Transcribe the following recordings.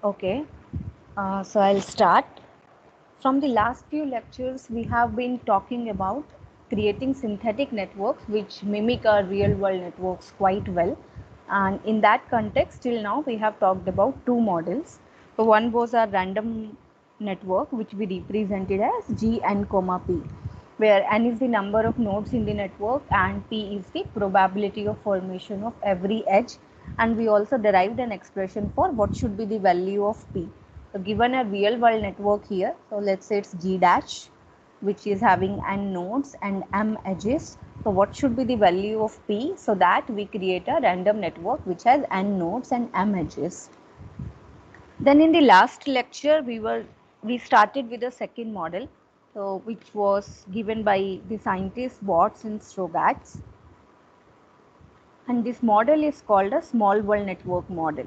Okay, so I'll start. From the last few lectures, we have been talking about creating synthetic networks which mimic our real world networks quite well. And in that context, till now, we have talked about two models. So one was our random network, which we represented as Gn comma p, where n is the number of nodes in the network and p is the probability of formation of every edge. And we also derived an expression for what should be the value of p. So given a real world network here, so let's say it's G dash, which is having n nodes and m edges. So what should be the value of p so that we create a random network which has n nodes and m edges. Then in the last lecture, we started with the second model, so which was given by the scientists Watts and Strogatz, and this model is called a small world network model.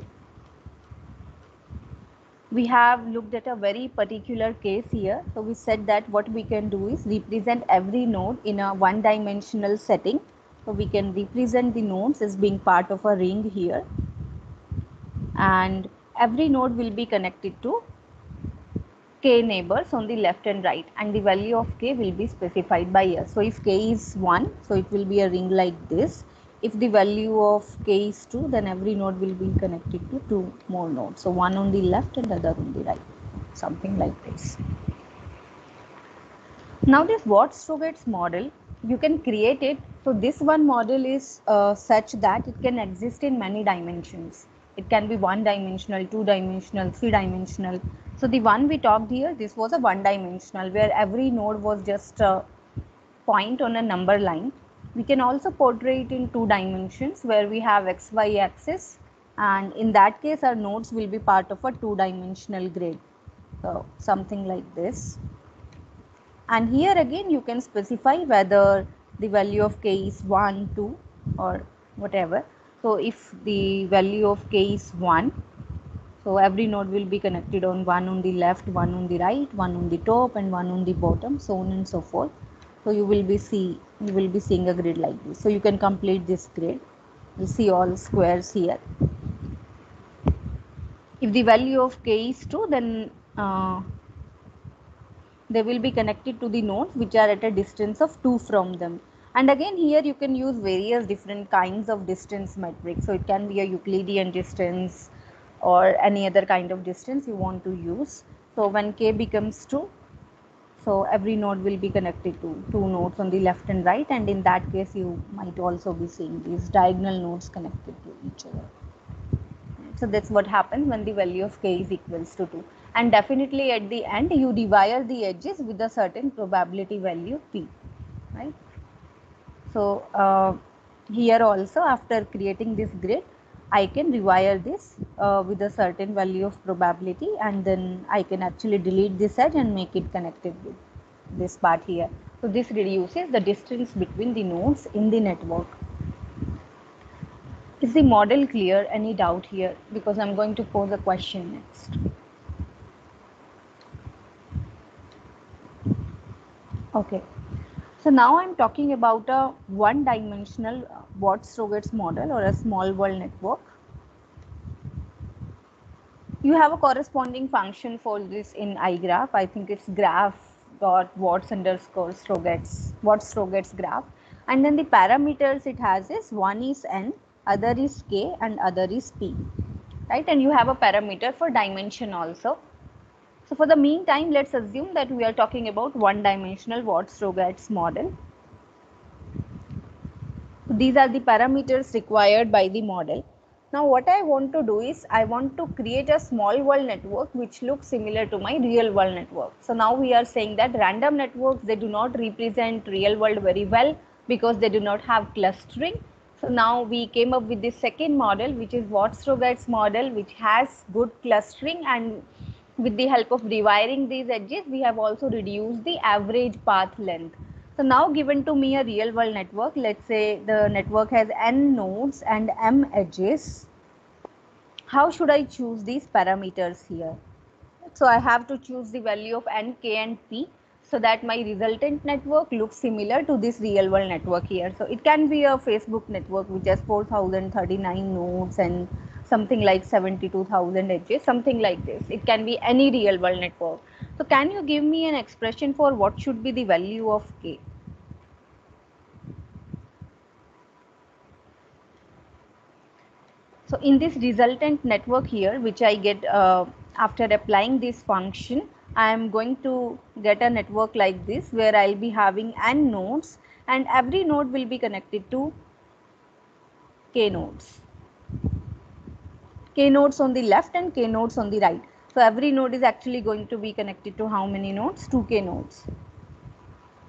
We have looked at a very particular case here. So we said that what we can do is represent every node in a one-dimensional setting. So we can represent the nodes as being part of a ring here, and every node will be connected to k neighbors on the left and right, and the value of k will be specified by us. So if k is 1, so it will be a ring like this. If the value of k is 2, then every node will be connected to 2 more nodes. So one on the left and other on the right, something like this. Now this Watts-Strogatz model, you can create it. So this one model is such that it can exist in many dimensions. It can be one-dimensional, two-dimensional, three-dimensional. So the one we talked here, this was a one-dimensional where every node was just a point on a number line. We can also portray it in two dimensions where we have xy axis, and in that case our nodes will be part of a two-dimensional grid. So something like this. And here again you can specify whether the value of k is 1, 2 or whatever. So if the value of k is 1, so every node will be connected on one on the left, one on the right, one on the top and one on the bottom, so on and so forth. So you will be seeing a grid like this. So you can complete this grid. You see all squares here. If the value of k is 2, then they will be connected to the nodes which are at a distance of 2 from them. And again here you can use various different kinds of distance metrics. So it can be a Euclidean distance or any other kind of distance you want to use. So when k becomes 2, so every node will be connected to 2 nodes on the left and right, and in that case you might also be seeing these diagonal nodes connected to each other. So that's what happens when the value of k is equals to 2. And definitely at the end you rewire the edges with a certain probability value p, right? So here also after creating this grid, I can rewire this with a certain value of probability, and then I can actually delete this edge and make it connected with this part here. So this reduces the distance between the nodes in the network. Is the model clear? Any doubt here? Because I'm going to pose a question next. Okay. So now I'm talking about a one-dimensional Watts-Strogatz model or a small world network. You have a corresponding function for this in iGraph. I think it's Watts_Strogatz graph. And then the parameters it has is one is n, other is k, and other is p, right? And you have a parameter for dimension also. So for the meantime, let's assume that we are talking about one-dimensional Watts-Strogatz model. These are the parameters required by the model. Now what I want to do is I want to create a small world network which looks similar to my real world network. So now we are saying that random networks, they do not represent real world very well because they do not have clustering. So now we came up with this second model, which is Watts-Strogatz model, which has good clustering, and with the help of rewiring these edges, we have also reduced the average path length. So now given to me a real world network, let's say the network has n nodes and m edges. How should I choose these parameters here? So I have to choose the value of n, k and p so that my resultant network looks similar to this real world network here. So it can be a Facebook network which has 4039 nodes and something like 72,000 edges, something like this. It can be any real world network. So can you give me an expression for what should be the value of k? So in this resultant network here, which I get after applying this function, I am going to get a network like this where I'll be having n nodes, and every node will be connected to k nodes. K nodes on the left and k nodes on the right. So every node is actually going to be connected to how many nodes? 2k nodes.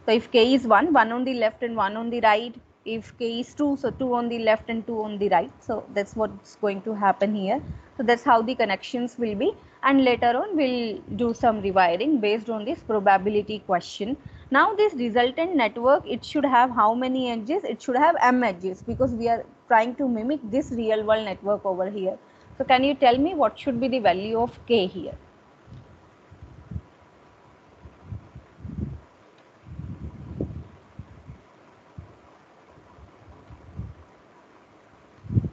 So if k is 1, 1 on the left and 1 on the right. If k is 2, so 2 on the left and 2 on the right. So that's what's going to happen here. So that's how the connections will be, and later on we'll do some rewiring based on this probability question. Now this resultant network, it should have how many edges? It should have m edges, because we are trying to mimic this real world network over here. So can you tell me what should be the value of k here?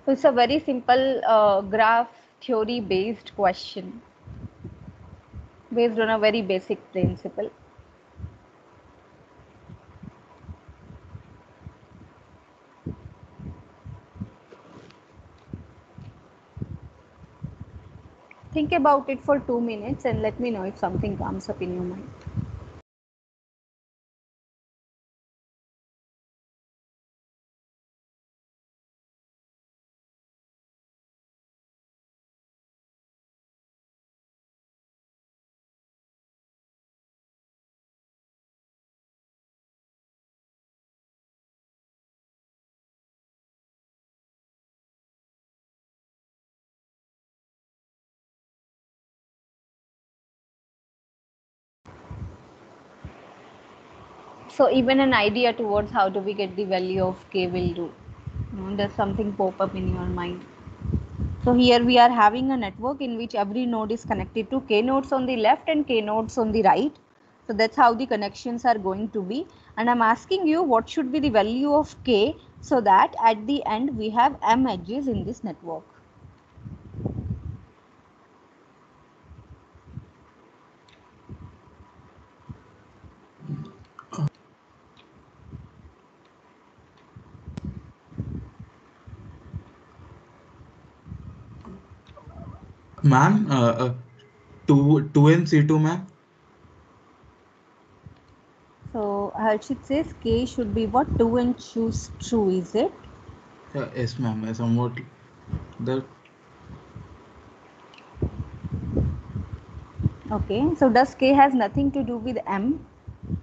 So it's a very simple graph theory based question based on a very basic principle. Think about it for 2 minutes and let me know if something comes up in your mind. So even an idea towards how do we get the value of k will do. Does something pop up in your mind? So here we are having a network in which every node is connected to k nodes on the left and k nodes on the right. So that's how the connections are going to be. And I'm asking you what should be the value of k, so that at the end we have m edges in this network. Ma'am, 2 and C2, ma'am. So Harshit says k should be what? 2 and choose true, is it? Yes, ma'am. Somewhat the Okay, so does k has nothing to do with m?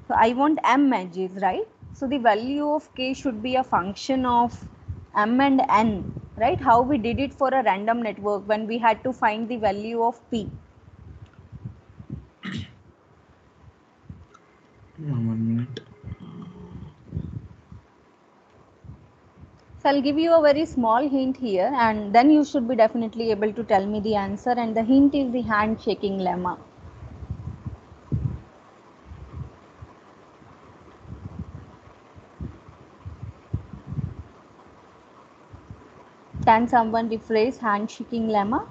So I want m edges, right? So the value of k should be a function of m and n, right? How we did it for a random network when we had to find the value of p. 1 minute. So I'll give you a very small hint here, and then you should be definitely able to tell me the answer, and the hint is the handshaking lemma. Can someone rephrase handshaking lemma?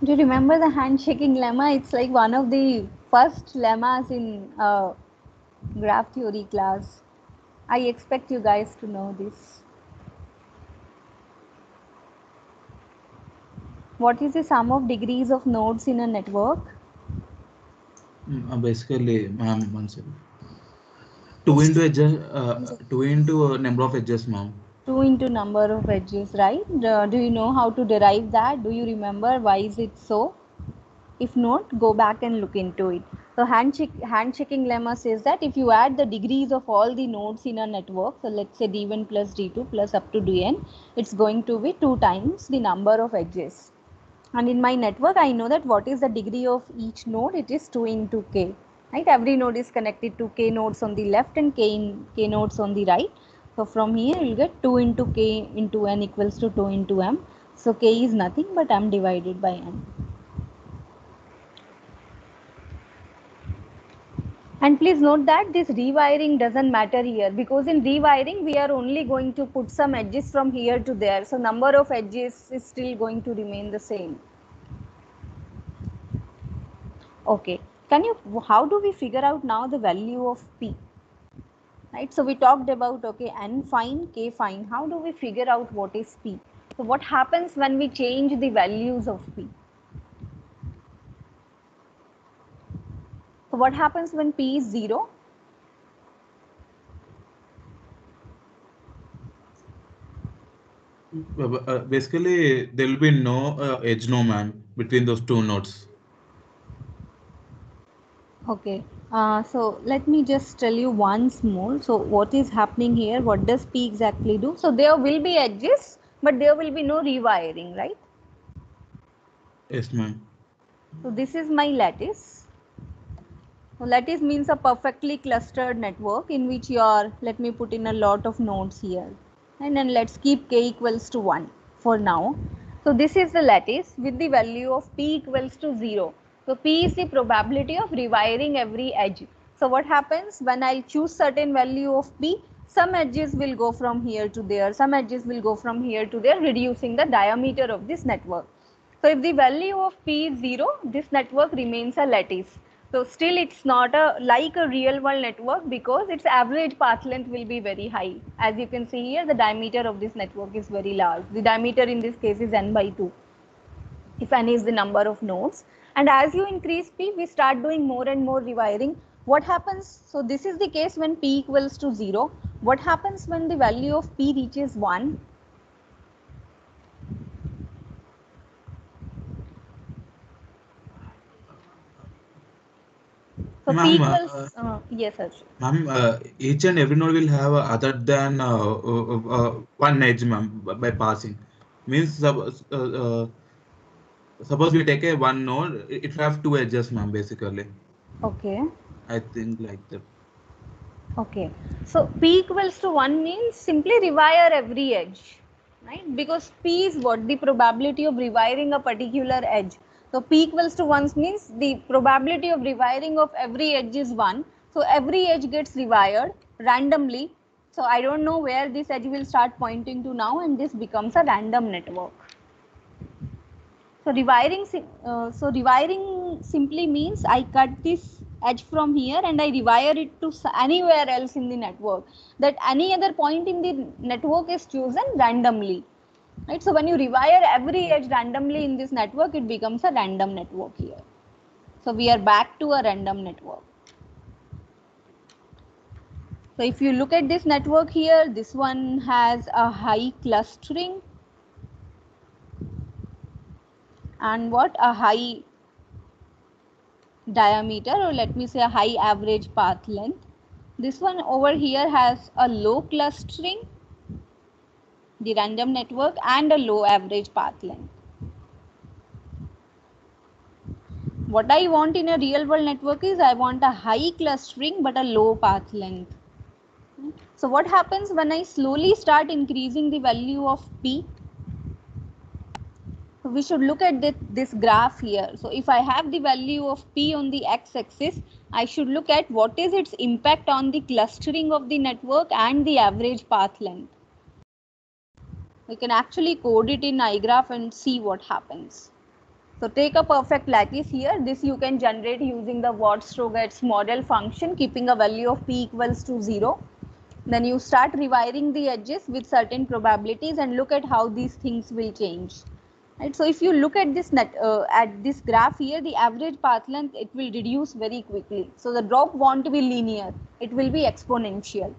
Do you remember the handshaking lemma? It's like one of the first lemmas in graph theory class. I expect you guys to know this. What is the sum of degrees of nodes in a network? Basically, ma'am, one second. 2 into edges, 2 into number of edges, ma'am. 2 into number of edges, right? Do you know how to derive that? Do you remember why is it so? If not, go back and look into it. So handshaking lemma says that if you add the degrees of all the nodes in a network, so let's say d1 plus d2 plus up to dn, it's going to be 2 times the number of edges. And in my network, I know that what is the degree of each node? It is 2 into k. right? Every node is connected to k nodes on the left and k nodes on the right. So from here you'll get 2 into k into n equals to 2 into m. So k is nothing but m divided by n. And please note that this rewiring doesn't matter here, because in rewiring we are only going to put some edges from here to there. So number of edges is still going to remain the same. Okay, how do we figure out now the value of P? Right, so we talked about, okay, n fine, k fine. How do we figure out what is P? So what happens when we change the values of P? So what happens when P is 0? Basically, there will be no edge, no man between those two nodes. Okay, so let me just tell you once more. So what is happening here? What does P exactly do? So there will be edges, but there will be no rewiring, right? Yes, ma'am. So this is my lattice. So lattice means a perfectly clustered network in which you are, let me put in a lot of nodes here. And then let's keep k equals to 1 for now. So this is the lattice with the value of p equals to 0. So p is the probability of rewiring every edge. So what happens when I choose certain value of p? Some edges will go from here to there, some edges will go from here to there, reducing the diameter of this network. So if the value of P is 0, this network remains a lattice. So still it's not like a real world network, because its average path length will be very high. As you can see here, the diameter of this network is very large. The diameter in this case is n by 2, if n is the number of nodes. And as you increase P, we start doing more and more rewiring. What happens? So this is the case when P equals to 0. What happens when the value of P reaches 1? So P Ma'am, equals, yes, sir. ma'am, each and every node will have other than one edge, ma'am, by passing. Means suppose we take a one node, it will have two edges, ma'am, basically. Okay. I think like that. Okay, so P equals to 1 means simply rewire every edge, right? Because P is what? The probability of rewiring a particular edge. So P equals to 1 means the probability of rewiring of every edge is 1. So every edge gets rewired randomly. So I don't know where this edge will start pointing to now, and this becomes a random network. So rewiring simply means I cut this edge from here and I rewire it to anywhere else in the network. That any other point in the network is chosen randomly. Right? So when you rewire every edge randomly in this network, it becomes a random network here. So we are back to a random network. So if you look at this network here, this one has a high clustering and what? A high diameter, or let me say a high average path length. This one over here has a low clustering, the random network, and a low average path length. What I want in a real world network is I want a high clustering but a low path length. So what happens when I slowly start increasing the value of P? So we should look at this graph here. So if I have the value of P on the x-axis, I should look at what is its impact on the clustering of the network and the average path length. We can actually code it in iGraph and see what happens. So take a perfect lattice here. This you can generate using the Watt-Strogatz model function, keeping a value of P equals to 0. Then you start rewiring the edges with certain probabilities and look at how these things will change. Right, so if you look at this graph here, the average path length, it will reduce very quickly. So the drop won't be linear, it will be exponential.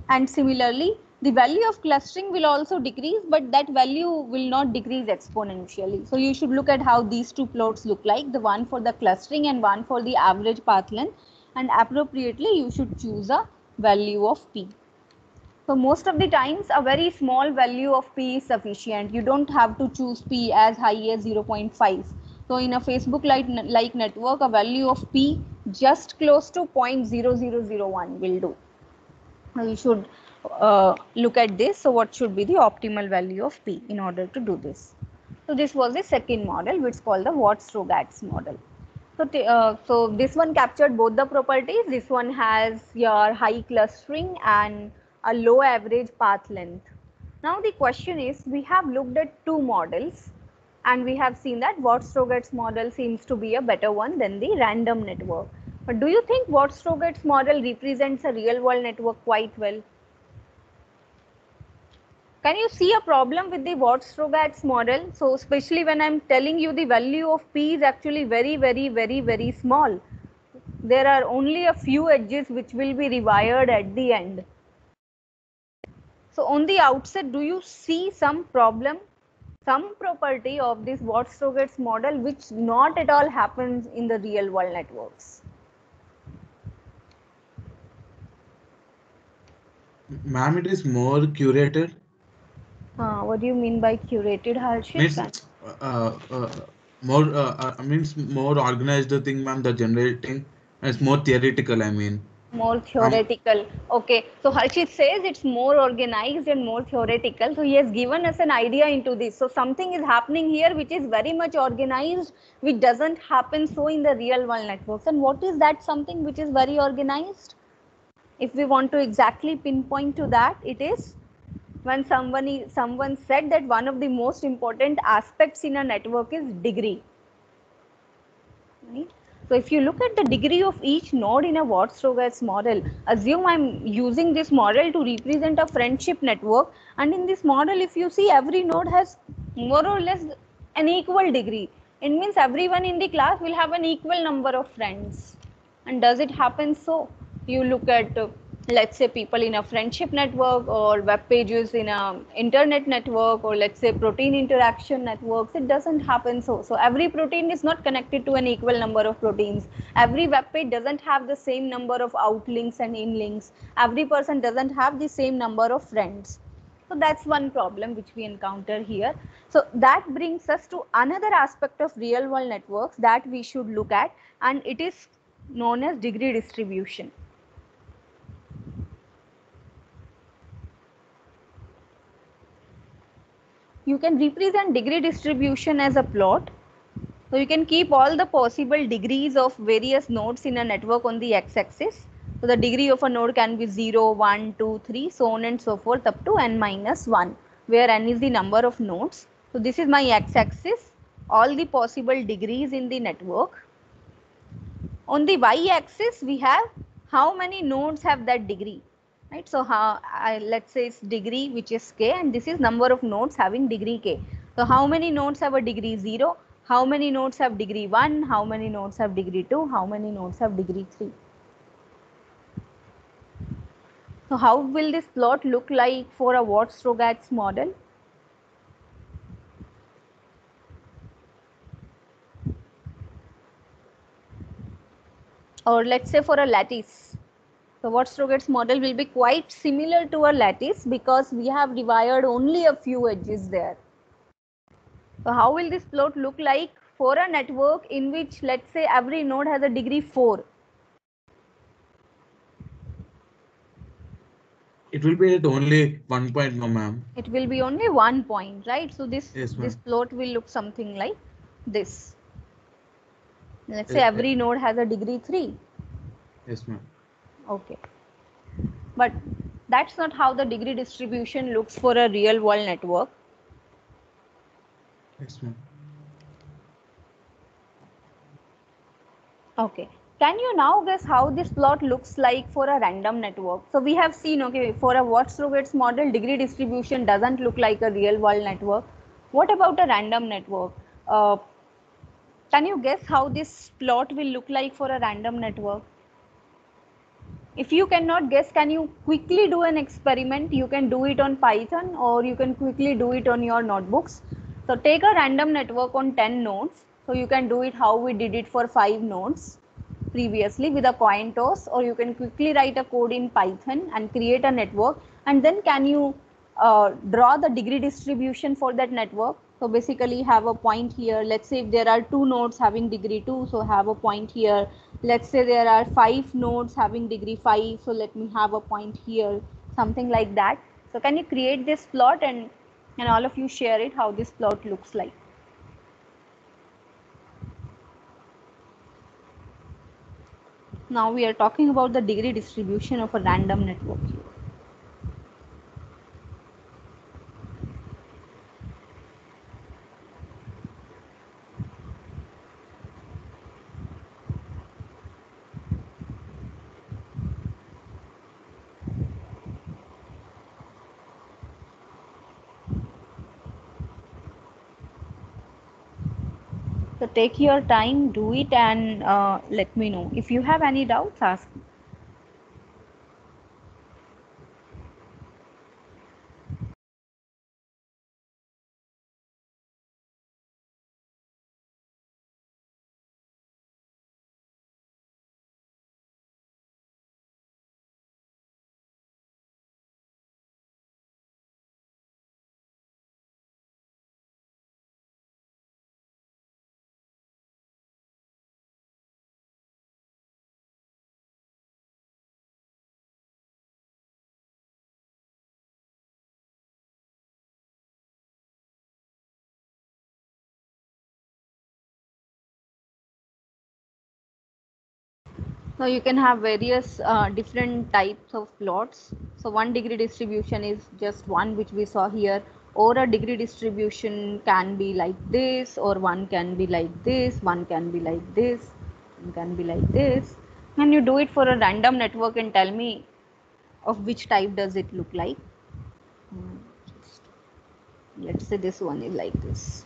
And similarly, the value of clustering will also decrease, but that value will not decrease exponentially. So you should look at how these two plots look like, the one for the clustering and one for the average path length, and appropriately you should choose a value of P. So most of the times a very small value of P is sufficient. You don't have to choose P as high as 0.5. So in a Facebook like network, a value of P just close to 0.0001 will do. You should look at this. So what should be the optimal value of P in order to do this? So this was the second model, which is called the Watt-Strogatz model. So this one captured both the properties. This one has your high clustering and a low average path length. Now the question is, we have looked at two models and we have seen that Watt-Strogatz model seems to be a better one than the random network. But do you think Watt-Strogatz model represents a real world network quite well? Can you see a problem with the Watt-Strogatz model? So especially when I'm telling you the value of P is actually very small. There are only a few edges which will be rewired at the end. So on the outset, do you see some problem, some property of this Watt-Strogatz model which not at all happens in the real world networks? Ma'am, it is more curated. What do you mean by curated, Harshit? Means means more organized thing, ma'am. The generating it's more theoretical. I mean, More theoretical. Okay, so Harshit says it's more organized and more theoretical. So he has given us an idea into this. So something is happening here which is very much organized, which doesn't happen so in the real world networks. And what is that something which is very organized? If we want to exactly pinpoint to that, it is when someone said that one of the most important aspects in a network is degree. Right? So if you look at the degree of each node in a Watt-Strogatz model, assume I'm using this model to represent a friendship network, and in this model, if you see, every node has more or less an equal degree. It means everyone in the class will have an equal number of friends. And does it happen so? You look at let's say people in a friendship network or web pages in a internet network, or let's say protein interaction networks, it doesn't happen so every protein is not connected to an equal number of proteins. Every web page doesn't have the same number of outlinks and inlinks. Every person doesn't have the same number of friends. So that's one problem which we encounter here. So that brings us to another aspect of real world networks that we should look at, and it is known as degree distribution. You can represent degree distribution as a plot. So you can keep all the possible degrees of various nodes in a network on the x-axis. So the degree of a node can be 0, 1, 2, 3, so on and so forth up to n minus 1, where n is the number of nodes. So this is my x-axis, all the possible degrees in the network. On the y-axis, we have how many nodes have that degree. Right, so let's say it's degree which is k, and this is number of nodes having degree k. So how many nodes have a degree 0? How many nodes have degree 1? How many nodes have degree 2? How many nodes have degree 3? So how will this plot look like for a Watt-Strogatz model? Or let's say for a lattice. So Watt-Strogatz model will be quite similar to a lattice because we have rewired only a few edges there. So how will this plot look like for a network in which, let's say, every node has a degree 4? it will be at only 1 point, no, ma'am. It will be only 1 point, right? So this plot will look something like this. Let's say every node has a degree 3. Yes, ma'am. Okay. But that's not how the degree distribution looks for a real world network. Yes, ma'am. Okay. Can you now guess how this plot looks like for a random network? So we have seen, okay, for a Watt-Strogatz model, degree distribution doesn't look like a real world network. What about a random network? Can you guess how this plot will look like for a random network? If you cannot guess, can you quickly do an experiment? You can do it on Python, or you can quickly do it on your notebooks. So take a random network on 10 nodes. So you can do it how we did it for 5 nodes previously with a coin toss, or you can quickly write a code in Python and create a network, and then can you draw the degree distribution for that network. So basically have a point here. Let's say if there are 2 nodes having degree 2, so have a point here, Let's say there are 5 nodes having degree 5, so let me have a point here, something like that. So can you create this plot, and all of you share it how this plot looks like. Now we are talking about the degree distribution of a random network here. So take your time, do it, and let me know. If you have any doubts, ask me. So you can have various different types of plots. So 1 degree distribution is just one which we saw here, or a degree distribution can be like this, or one can be like this, one can be like this, one can be like this. And you do it for a random network and tell me of which type does it look like. Just, let's say this one is like this.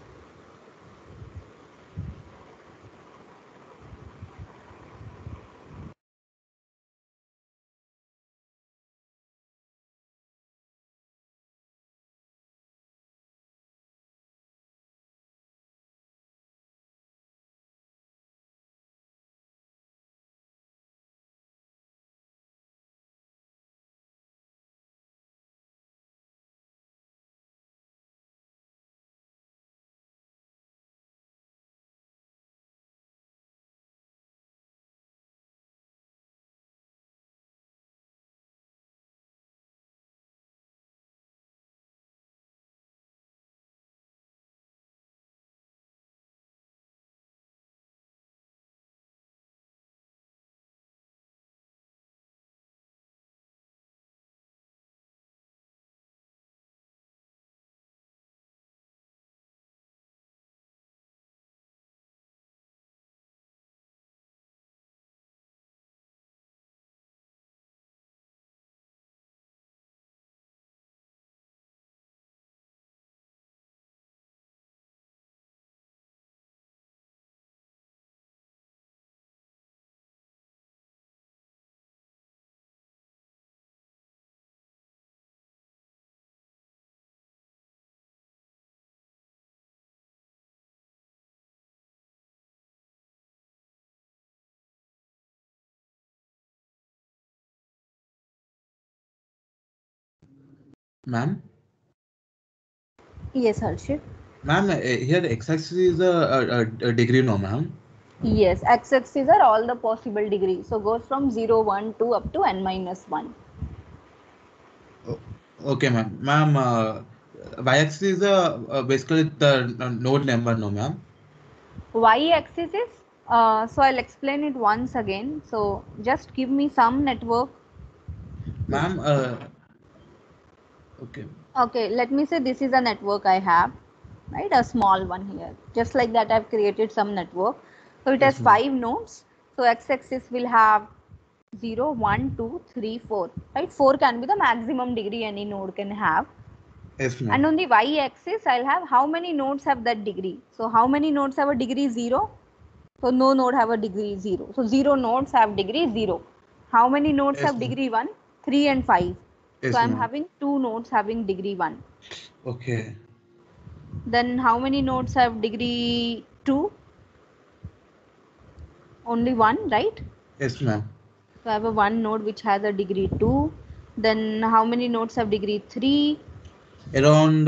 Ma'am, Yes, Harshit. ma'am, here the x-axis is a degree, no, ma'am. Yes, x-axis are all the possible degrees. So goes from 0, 1, 2 up to n minus 1. O- Okay, ma'am. Ma'am, y-axis is basically the node number, no, ma'am. Y-axis is, so I'll explain it once again. So just give me some network. Ma'am, okay. Okay, let me say this is a network I have, right? A small one here. Just like that, I've created some network. So it has Yes, ma'am. 5 nodes. So x-axis will have 0, 1, 2, 3, 4, right? 4 can be the maximum degree any node can have. Yes, And ma'am. on the y-axis, I'll have how many nodes have that degree. So how many nodes have a degree 0? So no node have a degree 0. So 0 nodes have degree 0. How many nodes Yes, have ma'am. degree 1? 3 and 5. So Yes, I'm ma'am. having 2 nodes having degree 1. Okay. Then how many nodes have degree 2? Only 1, right? Yes, ma'am. So I have a 1 node which has a degree 2. Then how many nodes have degree 3? Around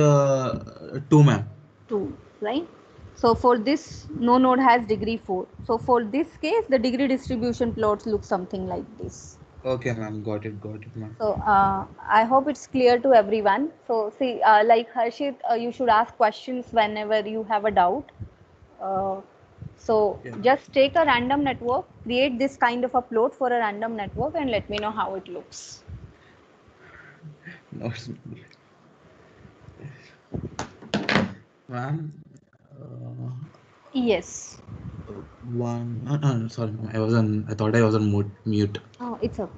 2, ma'am. 2, right? So for this, no node has degree 4. So for this case, the degree distribution plots look something like this. Okay, ma'am. Got it, ma'am. So I hope it's clear to everyone. So see, like Harshit, you should ask questions whenever you have a doubt. Uh, so Yeah. just take a random network, create this kind of a plot for a random network, and let me know how it looks. No, ma'am. Yes. One. Sorry, ma'am. I was on. I thought I was on mute. Oh, it's okay.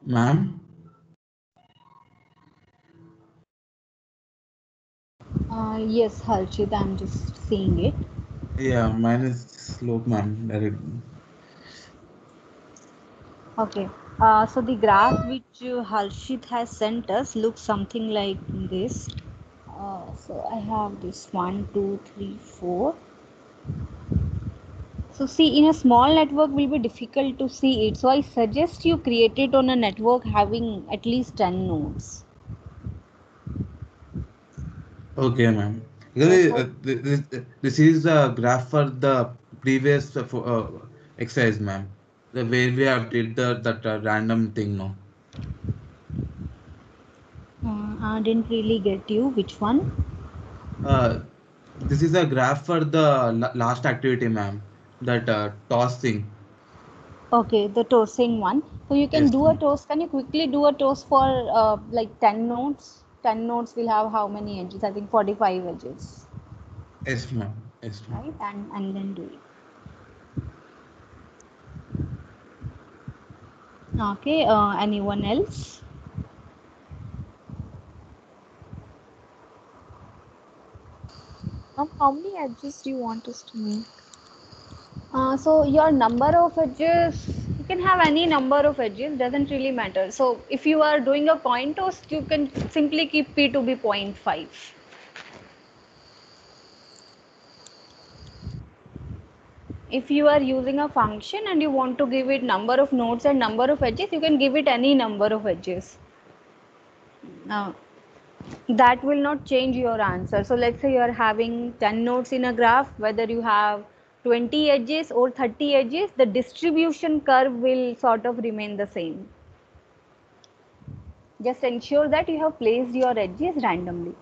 Ma'am. Yes, Harshit, I'm just seeing it. Yeah, mine is slope, ma'am. Okay. So the graph which Harshit has sent us looks something like this. So I have this one, two, three, four. So see, in a small network will be difficult to see it. So I suggest you create it on a network having at least 10 nodes. Okay, ma'am. That's Actually, how. this is the graph for the previous exercise, ma'am. The way we have did that random thing, no. I didn't really get you. Which one? Uh, this is a graph for the last activity, ma'am. That toss thing. Okay, the toasting one. So you can Yes, do a ma'am. toast. Can you quickly do a toast for like 10 nodes? 10 nodes will have how many edges? I think 45 edges, Yes, ma'am. Yes, ma'am. right? And then do it. Okay, anyone else? How many edges do you want us to make? So your number of edges, you can have any number of edges, doesn't really matter. So if you are doing a coin toast, you can simply keep P to be 0.5. If you are using a function and you want to give it number of nodes and number of edges, you can give it any number of edges. Uh, that will not change your answer. So let's say you are having 10 nodes in a graph, whether you have 20 edges or 30 edges, the distribution curve will sort of remain the same. Just ensure that you have placed your edges randomly.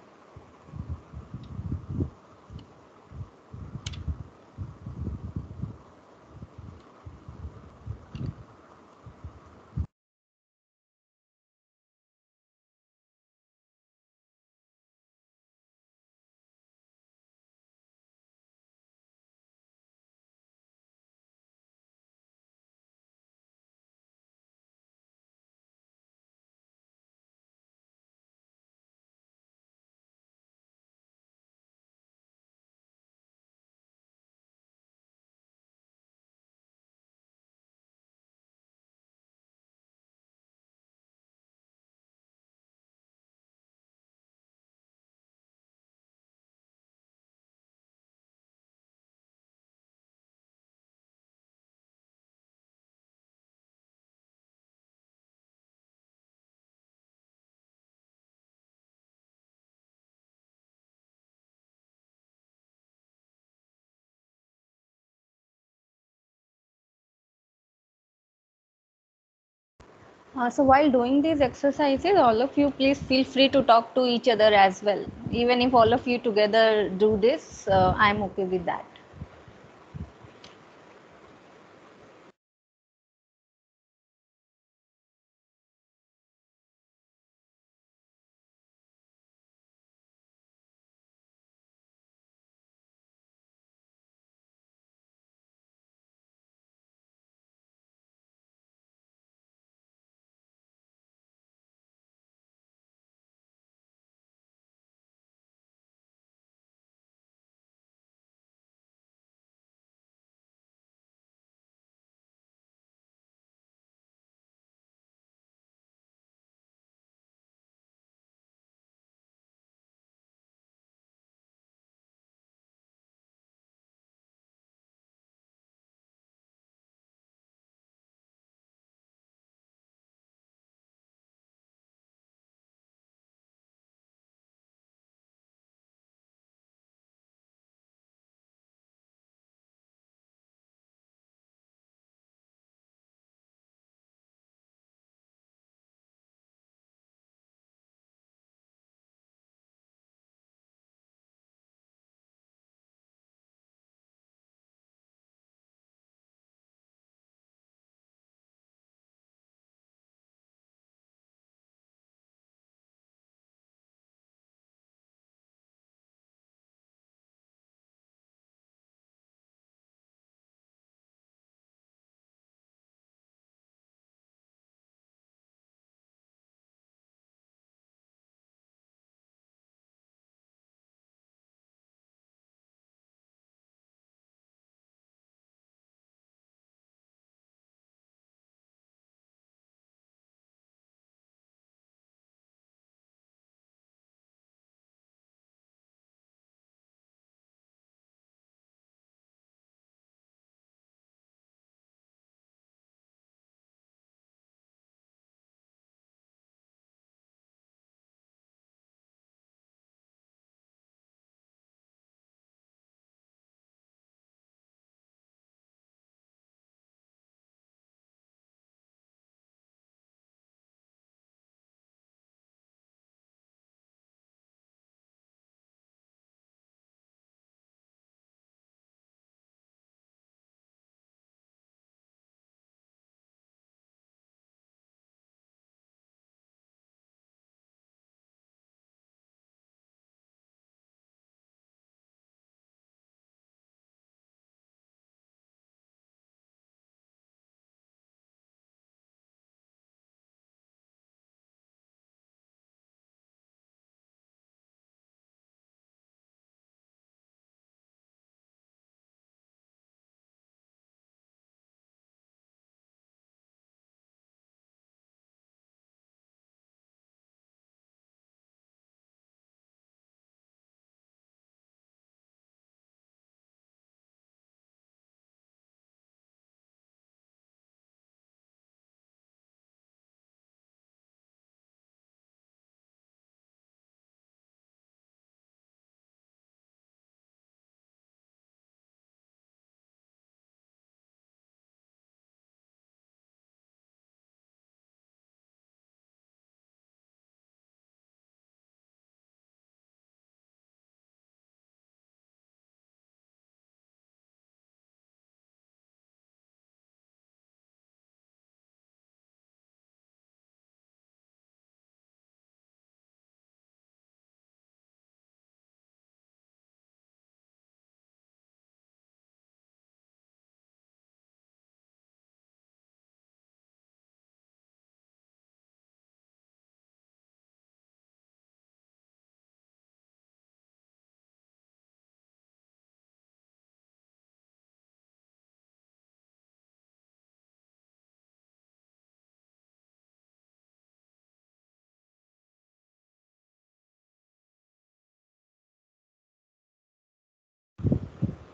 So while doing these exercises, all of you please feel free to talk to each other as well. Even if all of you together do this, I'm okay with that.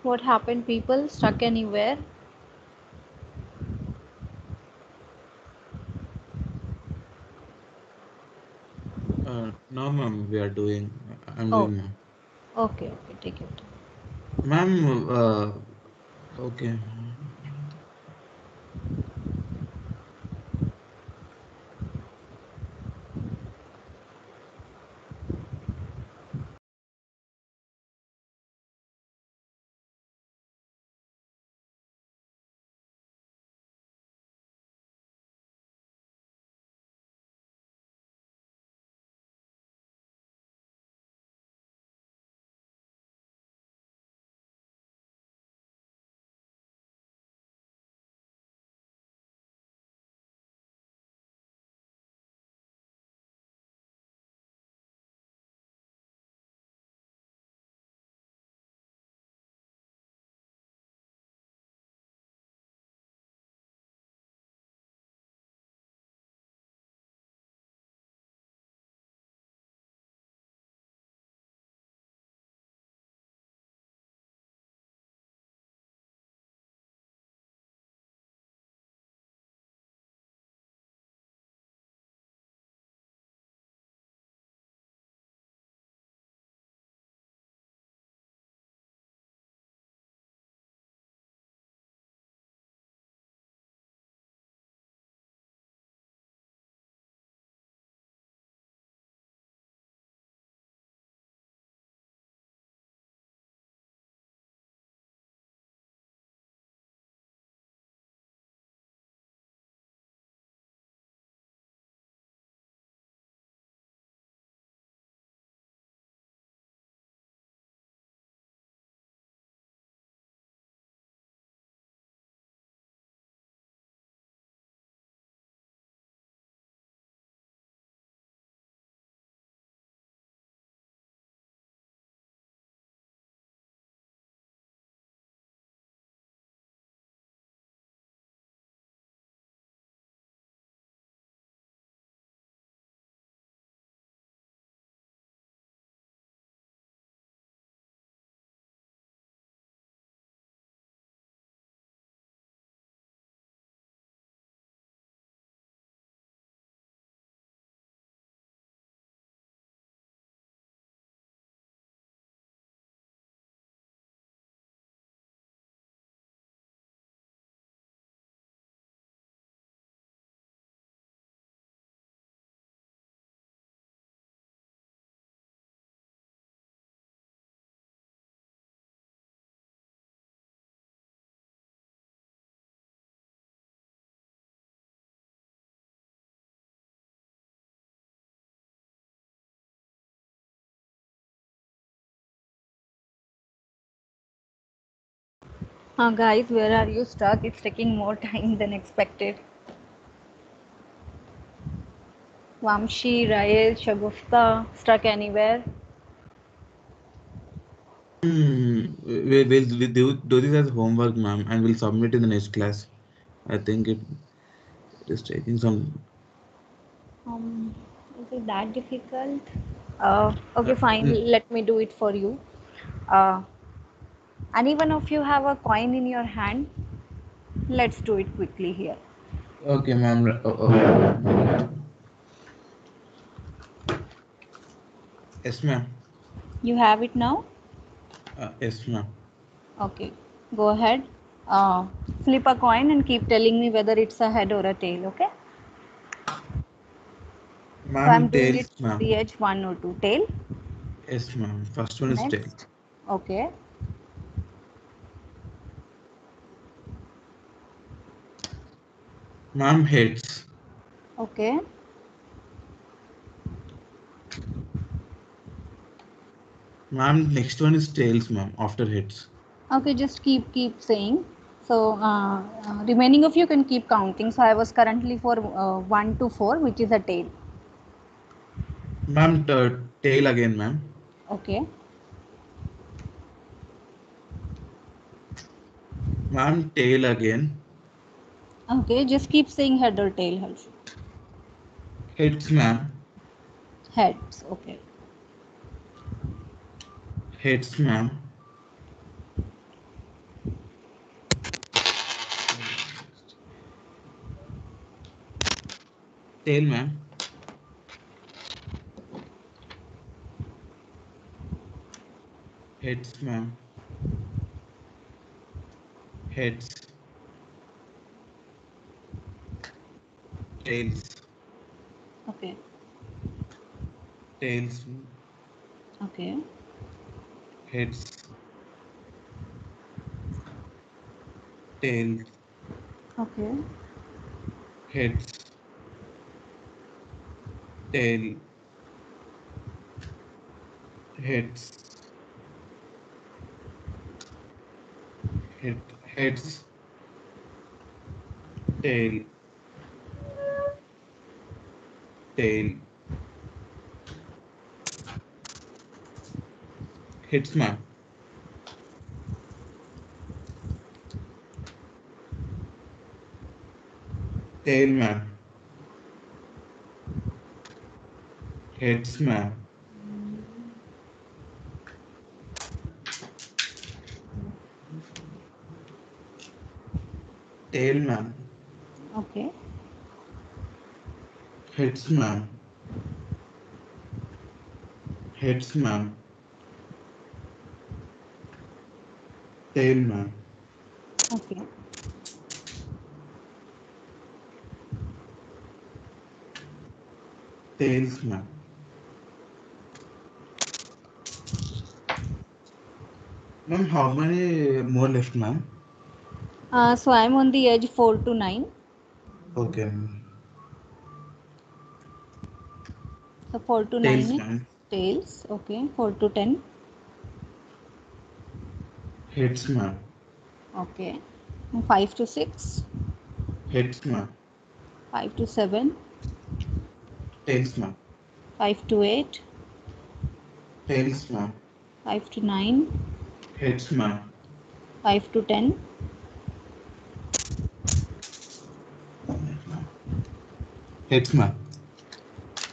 What happened, people? Stuck anywhere? No, ma'am, we are doing. I'm Oh, doing, ma'am. okay, okay, take it. Ma'am, okay. Guys, where are you stuck? It's taking more time than expected. Vamshi, Rael, Shagufta, stuck anywhere? We'll do this as homework, ma'am, and we'll submit in the next class. I think it is taking some. Um, is it that difficult? Okay, Uh, fine. n- Let me do it for you. Uh, Anyone of you have a coin in your hand? Let's do it quickly here. okay, ma'am. Okay. Yes, ma'am. You have it now? Yes, ma'am. Okay, go ahead. Uh, Flip a coin and keep telling me whether it's a head or a tail, okay? So I'm Ma'am, doing it tails, through ma'am. the edge, one or two. Tail. Yes, ma'am. First one is tail. Next. Okay. Ma'am, heads. Okay. Ma'am, next one is tails, ma'am. After heads. Okay, just keep saying. So remaining of you can keep counting. So I was currently for 1 to 4, which is a tail. Ma'am, tail again, ma'am. Okay. Ma'am, tail again. Okay, just keep saying head or tail, Harsh. Heads, ma'am. Heads. Okay. Heads, ma'am. Tail, ma'am. Heads, ma'am. Heads. Tails. Okay. Tails. Okay. Heads. Tails. Okay. Heads. Tail. Heads. Heads. Tail. Tail. Heads, ma'am. Tail, ma'am. Heads, ma'am. Tail, ma'am. Okay. Heads, ma'am. Heads, ma'am. Tail, ma'am. Okay. Tails, ma'am. Ma'am, how many more left, ma'am? So I'm on the edge 4 to 9. Okay, ma'am. So 4 to 9 Tails, is ma'am. tails. Okay. 4 to 10. Heads, ma'am. Okay. 5 to 6. Heads, ma'am. 5 to 7. Tails, ma'am. 5 to 8. Tails, ma'am. 5 to 9. Heads, ma'am. 5 to 10. Heads, ma'am.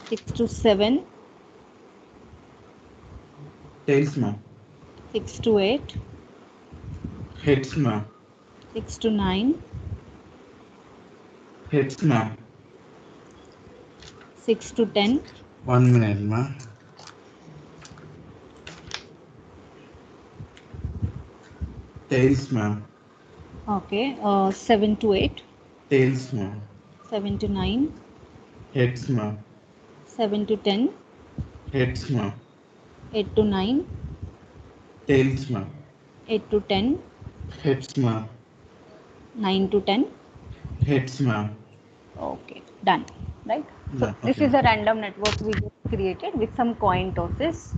6 to 7. Tails, ma'am. 6 to 8. Heads, ma'am. 6 to 9. Heads, ma'am. 6 to 10. 1 minute, ma'am. Tails, ma'am. Okay. 7 to 8. Tails, ma'am. 7 to 9. Heads, ma'am. 7 to 10. Heads, ma'am. 8 to 9. Tails, ma'am. 8 to 10. Heads, ma'am. 9 to 10. Heads, ma'am. Okay, done. Right. So Yeah, this okay, is a ma'am. random network we just created with some coin tosses.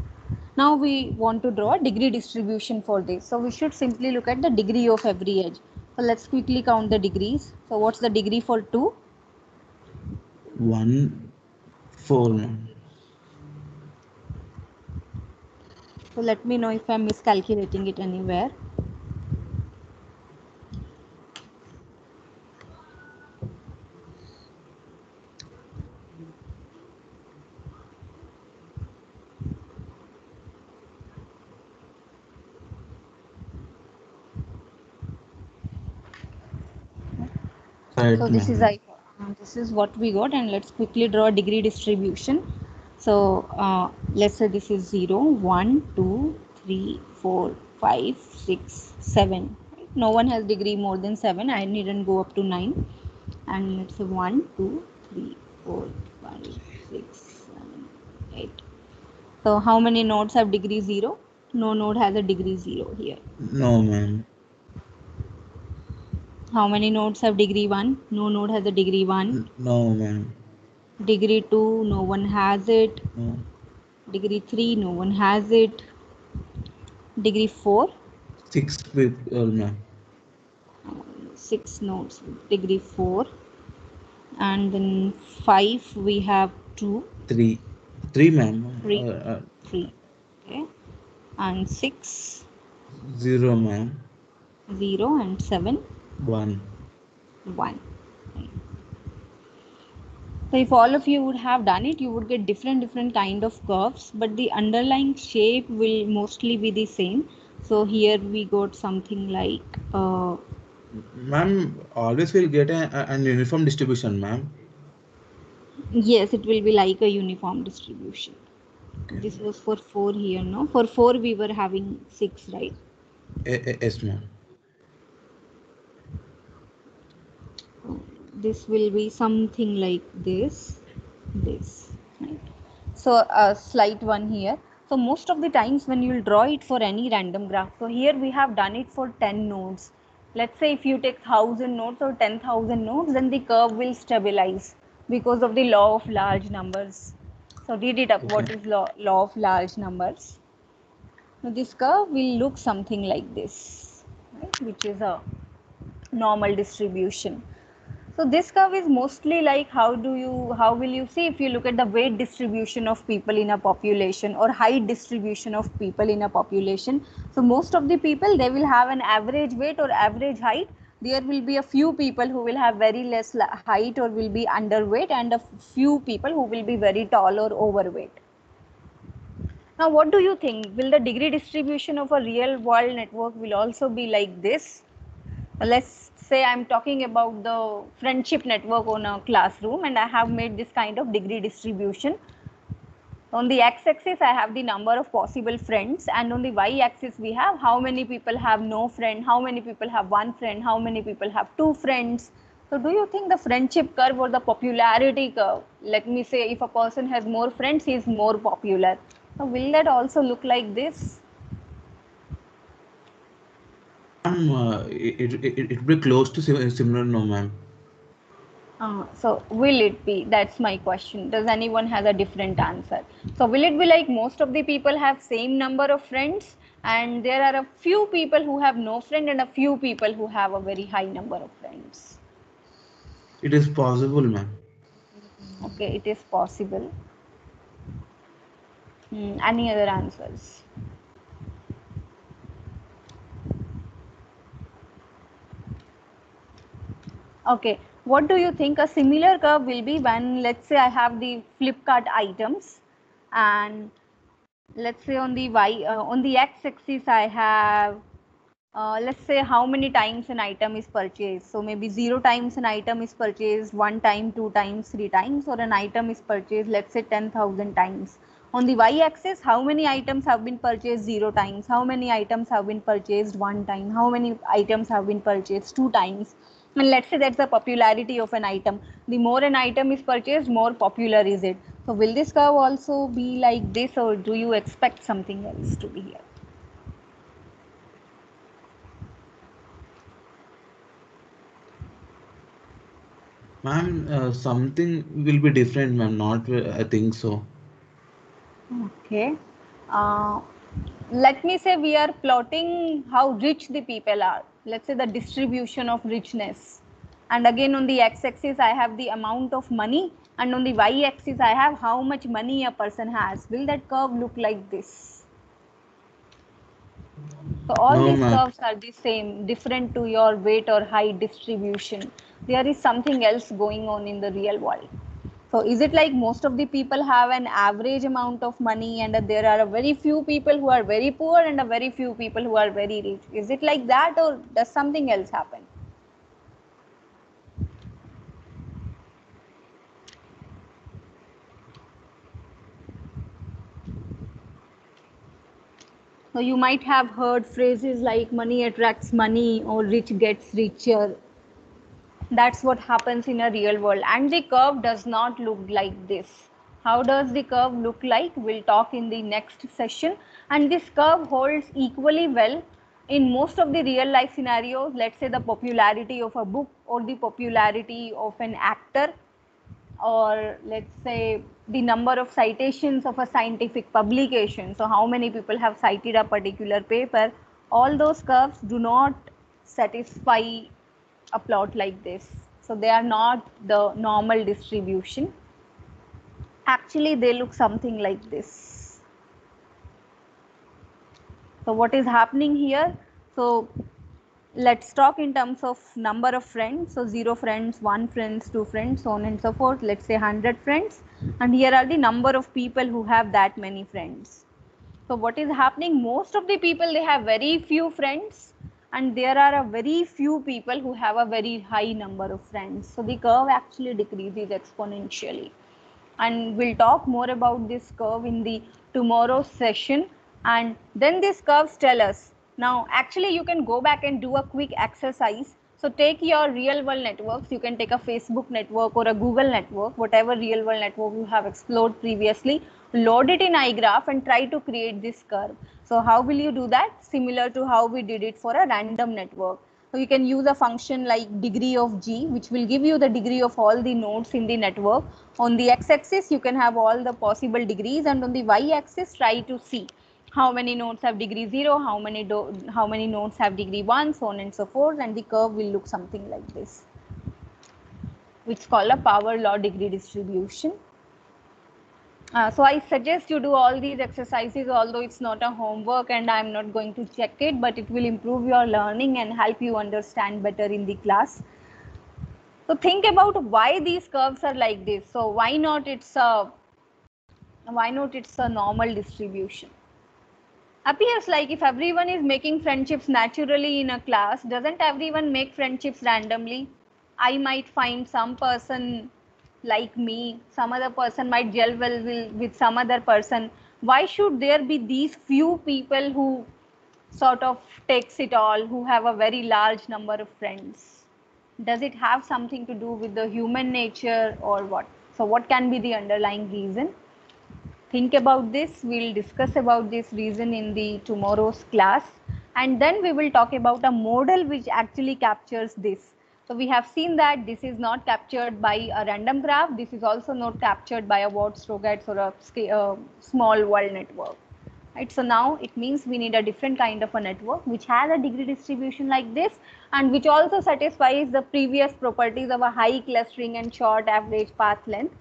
Now we want to draw a degree distribution for this. So we should simply look at the degree of every edge. So let's quickly count the degrees. So what's the degree for 2? 1, 4, ma'am. So let me know if I'm miscalculating it anywhere. Right, So this is ma'am. this is what we got, and let's quickly draw a degree distribution. So let's say this is 0, 1, 2, 3, 4, 5, 6, 7. No one has degree more than 7. I needn't go up to 9. And let's say 1, 2, 3, 4, 5, 6, 7, 8. So how many nodes have degree 0? No node has a degree 0 here. No, ma'am. How many nodes have degree 1? No node has a degree 1. No, ma'am. Degree 2, no one has it. No. Degree 3, no one has it. Degree 4, 6 people, ma'am. 6 nodes. Degree 4. And then 5, we have 2, 3. 3, ma'am. 3, 3. Okay. And 6, 0, ma'am. 0, and 7, 1. 1. So if all of you would have done it, you would get different kind of curves, but the underlying shape will mostly be the same. So here we got something like Ma'am, always will get an uniform distribution, ma'am. Yes, it will be like a uniform distribution. Okay. This was for 4 here, no? For 4 we were having 6, right? Yes, ma'am. This will be something like this, right? So a slight one here. So most of the times when you'll draw it for any random graph, so here we have done it for 10 nodes. Let's say if you take 1000 nodes or 10,000 nodes, then the curve will stabilize because of the law of large numbers. So read it up. Okay. What is law of large numbers? Now this curve will look something like this, right? Which is a normal distribution. So this curve is mostly like how will you see if you look at the weight distribution of people in a population or height distribution of people in a population. So most of the people, they will have an average weight or average height. There will be a few people who will have very less height or will be underweight, and a few people who will be very tall or overweight. Now what do you think? Will the degree distribution of a real world network will also be like this? Let's say I'm talking about the friendship network on a classroom, and I have made this kind of degree distribution. On the x-axis I have the number of possible friends, and on the y-axis we have how many people have no friend, how many people have one friend, how many people have two friends. So do you think the friendship curve or the popularity curve, let me say if a person has more friends, he is more popular. So will that also look like this? Ma'am, it will be close to similar, no, ma'am. So will it be? That's my question. Does anyone has a different answer? So will it be like most of the people have same number of friends, and there are a few people who have no friend and a few people who have a very high number of friends? It is possible, ma'am. Okay, it is possible. Any other answers? Okay, what do you think a similar curve will be when, let's say I have the Flipkart items, and let's say on the on the x-axis I have let's say how many times an item is purchased. So maybe 0 times an item is purchased, 1 time, 2 times, 3 times, or an item is purchased, let's say 10,000 times. On the y-axis, how many items have been purchased 0 times, how many items have been purchased 1 time, how many items have been purchased 2 times. And let's say that's the popularity of an item. The more an item is purchased, more popular is it. So will this curve also be like this, or do you expect something else to be here? Ma'am, something will be different, ma'am. Not, I think so. Okay. Uh, Let me say we are plotting how rich the people are. Let's say the distribution of richness. And again on the x-axis I have the amount of money, and on the y-axis I have how much money a person has. Will that curve look like this? So all No, these ma'am. curves are the same, different to your weight or height distribution. There is something else going on in the real world. So is it like most of the people have an average amount of money, and there are a very few people who are very poor and a very few people who are very rich? Is it like that, or does something else happen? So you might have heard phrases like money attracts money or rich gets richer. That's what happens in a real world, and the curve does not look like this. How does the curve look like? We'll talk in the next session. And this curve holds equally well in most of the real life scenarios. Let's say the popularity of a book, or the popularity of an actor, or let's say the number of citations of a scientific publication. So how many people have cited a particular paper? All those curves do not satisfy a plot like this. So they are not the normal distribution. Actually, they look something like this. So what is happening here? So let's talk in terms of number of friends. So 0 friends, 1 friends, 2 friends, so on and so forth. Let's say 100 friends, and here are the number of people who have that many friends. So what is happening? Most of the people, they have very few friends, and there are a very few people who have a very high number of friends. So the curve actually decreases exponentially. and we'll talk more about this curve in the tomorrow's session. And then these curves tell us, now actually you can go back and do a quick exercise. So take your real world networks, you can take a Facebook network or a Google network, whatever real world network you have explored previously, load it in iGraph and try to create this curve. So how will you do that? Similar to how we did it for a random network. So you can use a function like degree of g, which will give you the degree of all the nodes in the network. On the x-axis, you can have all the possible degrees, and on the y-axis, try to see how many nodes have degree 0, how many nodes have degree 1, so on and so forth, and the curve will look something like this, which is called a power law degree distribution. So I suggest you do all these exercises, although it's not a homework and I'm not going to check it, but it will improve your learning and help you understand better in the class. So think about why these curves are like this. So why not it's a normal distribution? Appears like if everyone is making friendships naturally in a class, doesn't everyone make friendships randomly? I might find some person like me, some other person might gel well with some other person. Why should there be these few people who sort of takes it all, who have a very large number of friends? Does it have something to do with the human nature or what? So what can be the underlying reason? Think about this. We'll discuss about this reason in the tomorrow's class, and then we will talk about a model which actually captures this. So we have seen that this is not captured by a random graph. This is also not captured by a Watt-Strogatz or a small world network. Right, so now it means we need a different kind of a network which has a degree distribution like this, and which also satisfies the previous properties of a high clustering and short average path length.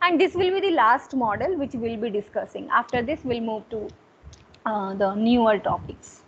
And this will be the last model which we'll be discussing. After this, we'll move to the newer topics.